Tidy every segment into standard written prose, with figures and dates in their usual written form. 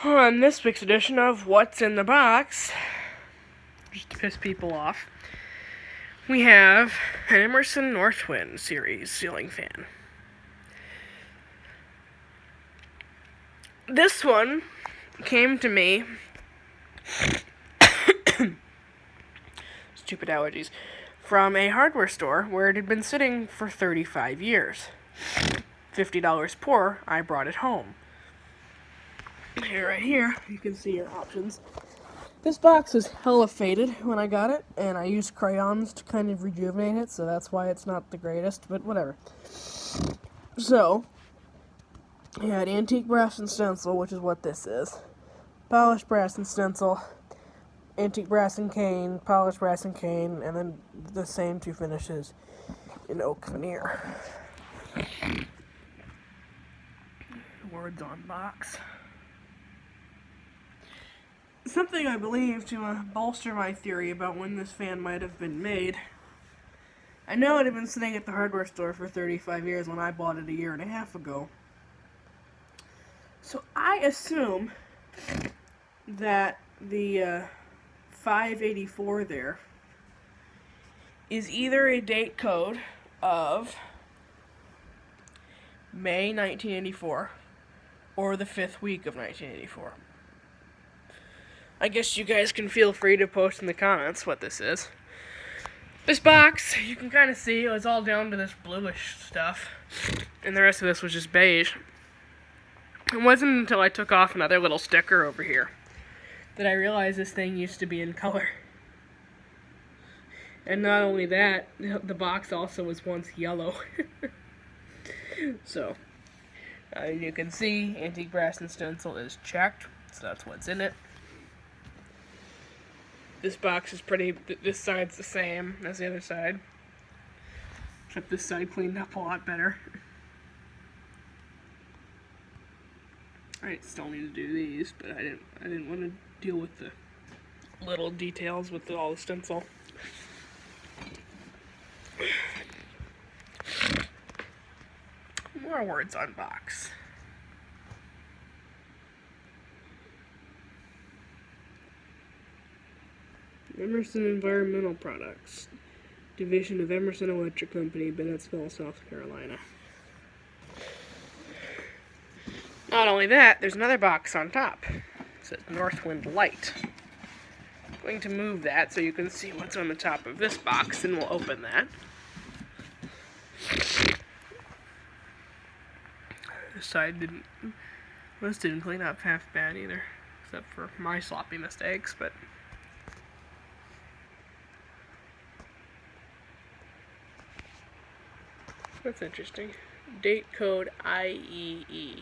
On this week's edition of What's in the Box, just to piss people off, we have an Emerson NorthWind series ceiling fan. This one came to me, stupid allergies, from a hardware store where it had been sitting for 35 years. $50 poor, I brought it home. Right here, you can see your options. This box was hella faded when I got it, and I used crayons to kind of rejuvenate it, so that's why it's not the greatest, but whatever. So, I had antique brass and stencil, which is what this is. Polished brass and stencil, antique brass and cane, polished brass and cane, and then the same two finishes in oak veneer. Words on box. Something I believe to bolster my theory about when this fan might have been made. I know it had been sitting at the hardware store for 35 years when I bought it a year and a half ago. So I assume that the 584 there is either a date code of May 1984 or the 5th week of 1984. I guess you guys can feel free to post in the comments what this is. This box, you can kind of see, it was all down to this bluish stuff. And the rest of this was just beige. It wasn't until I took off another little sticker over here that I realized this thing used to be in color. And not only that, the box also was once yellow. So, you can see, antique brass and stencil is checked, so that's what's in it. This box is this side's the same as the other side. Except this side cleaned up a lot better. I still need to do these, but I didn't want to deal with the little details with all the stencil. More words on box. Emerson Environmental Products, division of Emerson Electric Company, Bennettsville, South Carolina. Not only that, there's another box on top. It says NorthWind Light. I'm going to move that so you can see what's on the top of this box, and we'll open that. This side didn't clean up half bad either, except for my sloppy mistakes, but that's interesting. Date code IEE.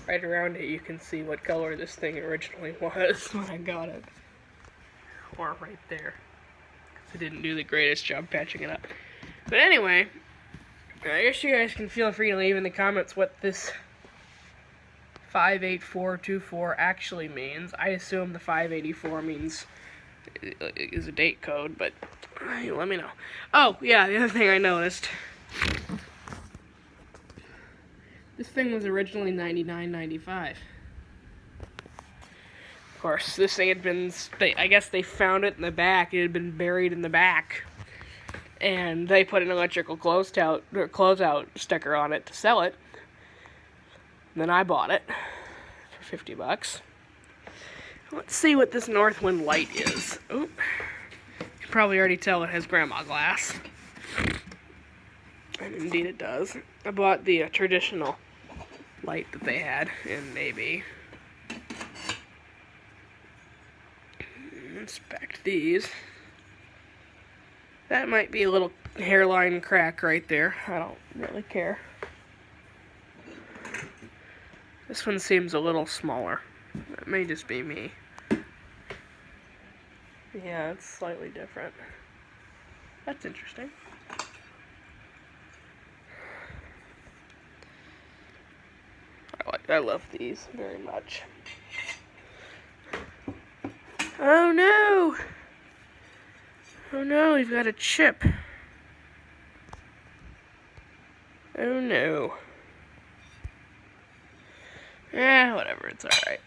Right around it you can see what color this thing originally was when I got it. Or right there. Because I didn't do the greatest job patching it up. But anyway, I guess you guys can feel free to leave in the comments what this 58424 actually means. I assume the 584 is a date code, but let me know. Oh, yeah, the other thing I noticed. This thing was originally $99.95. Of course, this thing had been, I guess they found it in the back. It had been buried in the back. And they put an electrical closeout sticker on it to sell it. And then I bought it for $50. Let's see what this NorthWind Light is. Oop. You can probably already tell it has grandma glass. And indeed it does. I bought the traditional light that they had in navy. Inspect these. That might be a little hairline crack right there. I don't really care. This one seems a little smaller. That may just be me. Yeah, it's slightly different. That's interesting. I love these very much. Oh no! Oh no, we've got a chip. Oh no. Whatever, it's alright.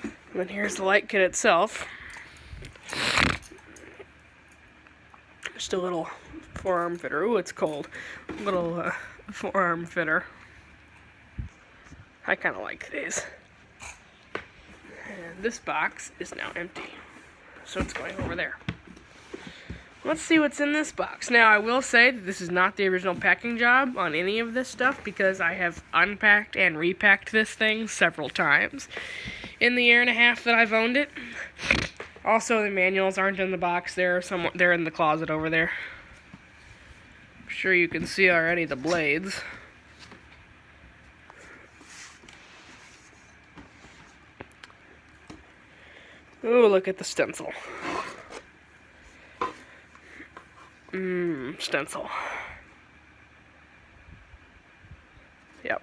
And then here's the light kit itself. Just a little forearm fitter. Ooh, it's cold. Little forearm fitter. I kind of like these. And this box is now empty. So it's going over there. Let's see what's in this box. Now, I will say that this is not the original packing job on any of this stuff because I have unpacked and repacked this thing several times in the year and a half that I've owned it. Also, the manuals aren't in the box. They're in the closet over there. I'm sure you can see already the blades. Ooh, look at the stencil. Stencil. Yep.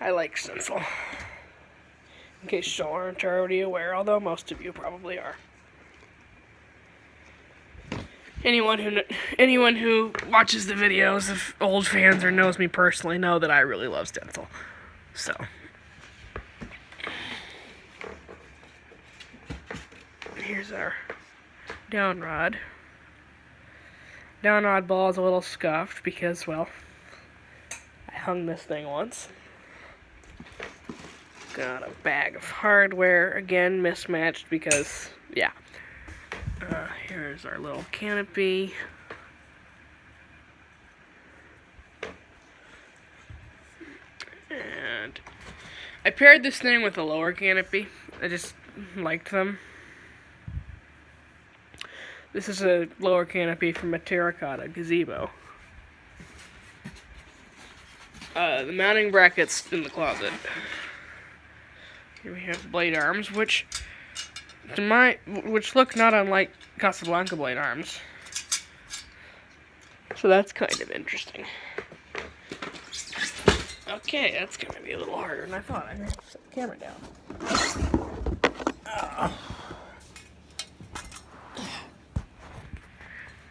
I like stencil. In case you aren't already aware, although most of you probably are. Anyone who watches the videos of old fans or knows me personally know that I really love stencil. So. Here's our down rod. Down rod ball is a little scuffed because, well, I hung this thing once. Got a bag of hardware, again mismatched because, yeah. Here's our little canopy. And I paired this thing with a lower canopy. I just liked them. This is a lower canopy from a terracotta gazebo. The mounting bracket's in the closet. Here we have the blade arms, which look not unlike Casablanca blade arms. So that's kind of interesting. Okay, that's gonna be a little harder than I thought. I have to set the camera down.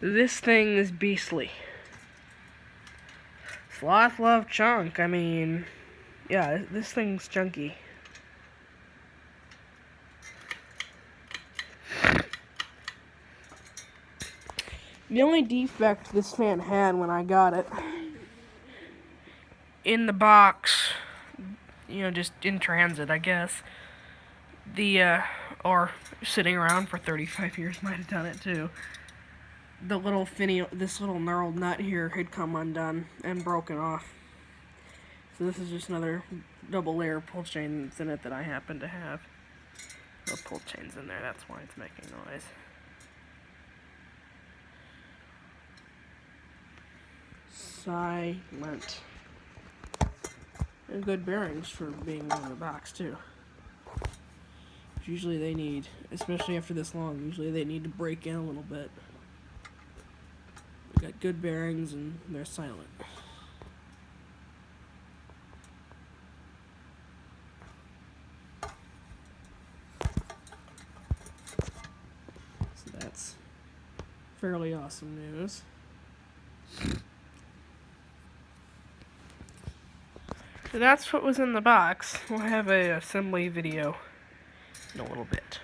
This thing is beastly. Sloth Love Chunk. I mean, yeah, this thing's chunky. The only defect this fan had when I got it, in the box, just in transit, I guess, or sitting around for 35 years might have done it too. The little this little knurled nut here had come undone and broken off. So this is just another double layer pull chain that's in it that I happen to have. The pull chain's in there, that's why it's making noise. Silent. And good bearings for being in the box too. Usually they need, especially after this long, usually they need to break in a little bit. We got good bearings and they're silent. So that's fairly awesome news. So that's what was in the box. We'll have an assembly video in a little bit.